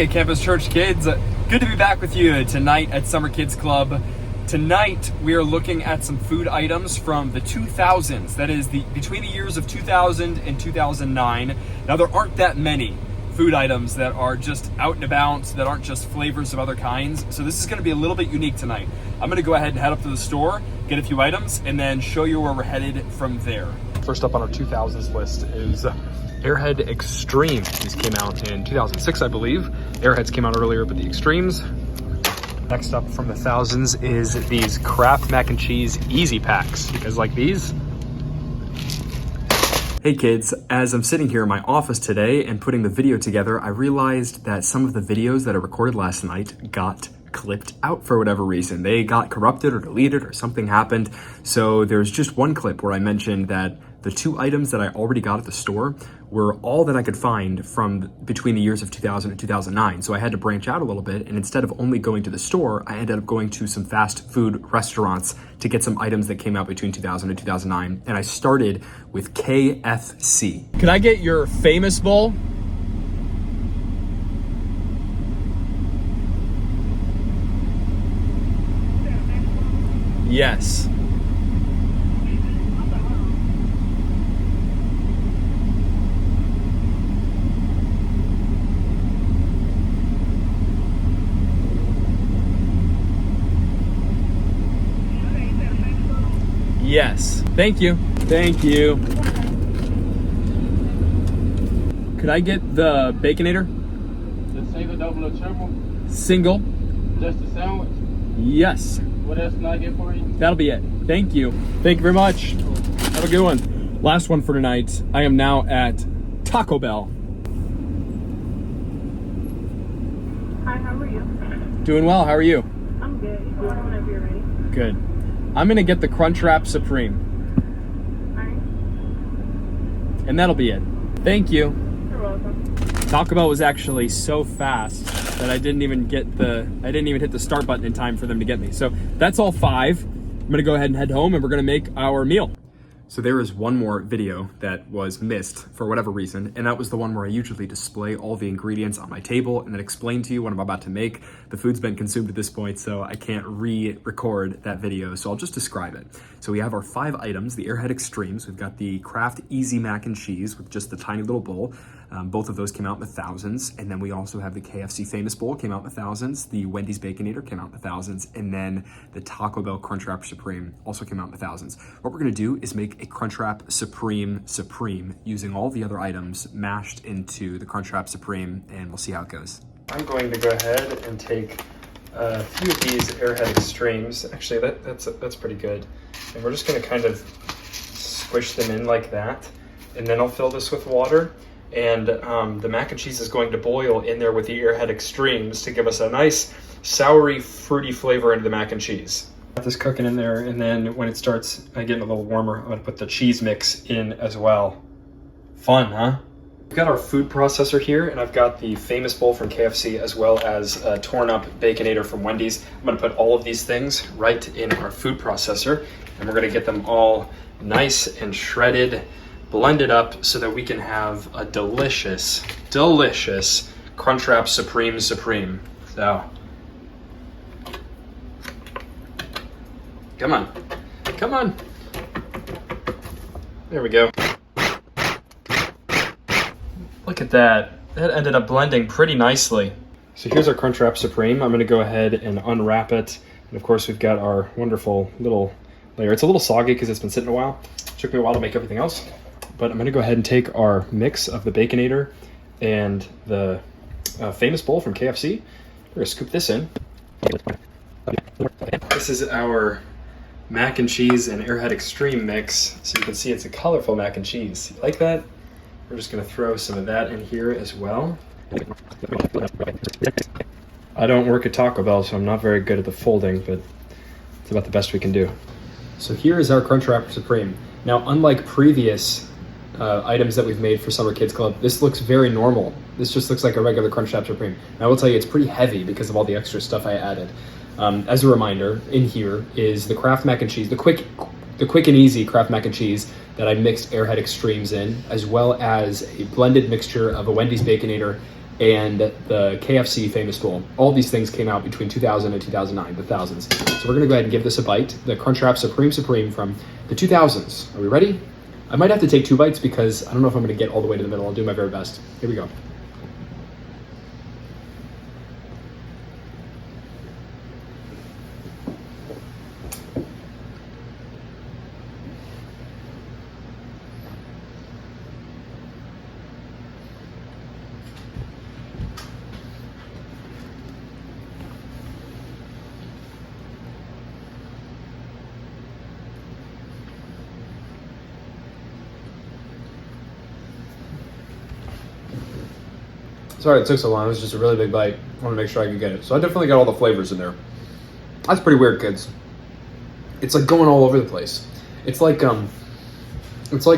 Hey, Campus Church kids. Good to be back with you tonight at Summer Kids Club. Tonight, we are looking at some food items from the 2000s. That is, between the years of 2000 and 2009. Now, there aren't that many food items that are just out and about, that aren't just flavors of other kinds. So this is going to be a little bit unique tonight. I'm going to go ahead and head up to the store, get a few items, and then show you where we're headed from there. First up on our 2000s list is Airhead Extreme. These came out in 2006, I believe. Airheads came out earlier, but the Extremes. Next up from the thousands is these Kraft Mac and Cheese Easy Packs. You guys like these? Hey kids, as I'm sitting here in my office today and putting the video together, I realized that some of the videos that I recorded last night got clipped out for whatever reason. They got corrupted or deleted or something happened. So there's just one clip where I mentioned that the two items that I already got at the store were all that I could find from between the years of 2000 and 2009. So I had to branch out a little bit, and instead of only going to the store, I ended up going to some fast food restaurants to get some items that came out between 2000 and 2009. And I started with KFC. Can I get your famous bowl? Yes. Yes. Thank you. Thank you. Could I get the Baconator? The single, double, or triple? Single. Just a sandwich? Yes. What else can I get for you? That'll be it. Thank you. Thank you very much. Have a good one. Last one for tonight. I am now at Taco Bell. Hi, how are you? Doing well. How are you? I'm good. Whenever you're ready. Good. I'm gonna get the Crunchwrap Supreme. Alright. And that'll be it. Thank you. You're welcome. Taco Bell was actually so fast that I didn't even hit the start button in time for them to get me. So that's all 5. I'm gonna go ahead and head home and we're gonna make our meal. So there is one more video that was missed for whatever reason, and that was the one where I usually display all the ingredients on my table and then explain to you what I'm about to make. The food's been consumed at this point, so I can't re-record that video, so I'll just describe it. So we have our 5 items, the Airhead Extremes. We've got the Kraft Easy Mac and Cheese with just the tiny little bowl. Both of those came out in the thousands. And then we also have the KFC Famous Bowl, came out in the thousands. The Wendy's Baconator came out in the thousands. And then the Taco Bell Crunchwrap Supreme also came out in the thousands. What we're gonna do is make a Crunchwrap Supreme using all the other items mashed into the Crunchwrap Supreme, and we'll see how it goes. I'm going to go ahead and take a few of these Airhead Extremes. Actually, that's pretty good. And we're just gonna kind of squish them in like that. And then I'll fill this with water. And the mac and cheese is going to boil in there with the Airhead Extremes to give us a nice soury, fruity flavor into the mac and cheese. Got this cooking in there, and then when it starts getting a little warmer, I'm gonna put the cheese mix in as well. Fun, huh? We've got our food processor here, and I've got the Famous Bowl from KFC as well as a torn up Baconator from Wendy's. I'm gonna put all of these things right in our food processor, and we're gonna get them all nice and shredded, blended up so that we can have a delicious, delicious Crunchwrap Supreme. So, come on. There we go. Look at that. That ended up blending pretty nicely. So here's our Crunchwrap Supreme. I'm gonna go ahead and unwrap it. And of course we've got our wonderful little layer. It's a little soggy because it's been sitting a while. It took me a while to make everything else. But I'm gonna go ahead and take our mix of the Baconator and the Famous Bowl from KFC. We're gonna scoop this in. This is our mac and cheese and Airhead Extreme mix. So you can see it's a colorful mac and cheese. You like that? We're just gonna throw some of that in here as well. I don't work at Taco Bell, so I'm not very good at the folding, but it's about the best we can do. So here is our Crunchwrap Supreme. Now, unlike previous items that we've made for Summer Kids Club, this looks very normal. This just looks like a regular Crunchwrap Supreme. And I will tell you, it's pretty heavy because of all the extra stuff I added. As a reminder, in here is the Kraft Mac and Cheese, the quick and easy Kraft Mac and Cheese that I mixed Airhead Extremes in, as well as a blended mixture of a Wendy's Baconator and the KFC famous bowl. All these things came out between 2000 and 2009, the thousands. So we're gonna go ahead and give this a bite. The Crunchwrap Supreme from the 2000s. Are we ready? I might have to take 2 bites because I don't know if I'm gonna get all the way to the middle. I'll do my very best. Here we go. Sorry it took so long. It was just a really big bite. I want to make sure I could get it. So I definitely got all the flavors in there. That's pretty weird, kids. It's like going all over the place. It's like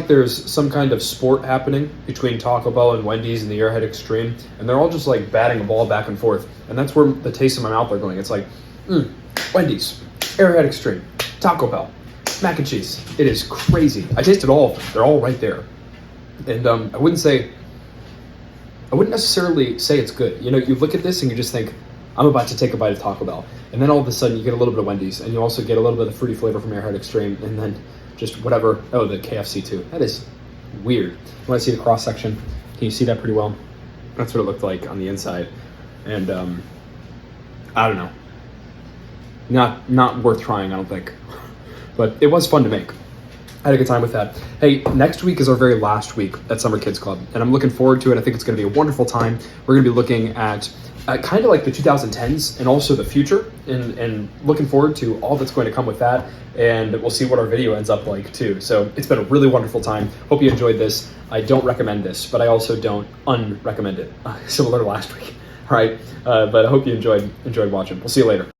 there's some kind of sport happening between Taco Bell and Wendy's and the Airhead Extreme, and they're all just like batting a ball back and forth. And that's where the tastes in my mouth are going. It's like, Wendy's, Airhead Extreme, Taco Bell, mac and cheese. It is crazy. I tasted all of them. They're all right there. And I wouldn't necessarily say it's good. You know, you look at this and you just think, I'm about to take a bite of Taco Bell. And then all of a sudden you get a little bit of Wendy's, and you also get a little bit of fruity flavor from Airhead Extreme, and then just whatever. Oh, the KFC too. That is weird. You want to see the cross section? Can you see that pretty well? That's what it looked like on the inside. And I don't know. Not worth trying, I don't think. But it was fun to make. I had a good time with that. Hey, next week is our very last week at Summer Kids Club, and I'm looking forward to it. I think it's going to be a wonderful time. We're going to be looking at kind of like the 2010s and also the future, and looking forward to all that's going to come with that, and we'll see what our video ends up like too. So it's been a really wonderful time. Hope you enjoyed this. I don't recommend this, but I also don't unrecommend it. Similar to last week. All right, but I hope you enjoyed watching. We'll see you later.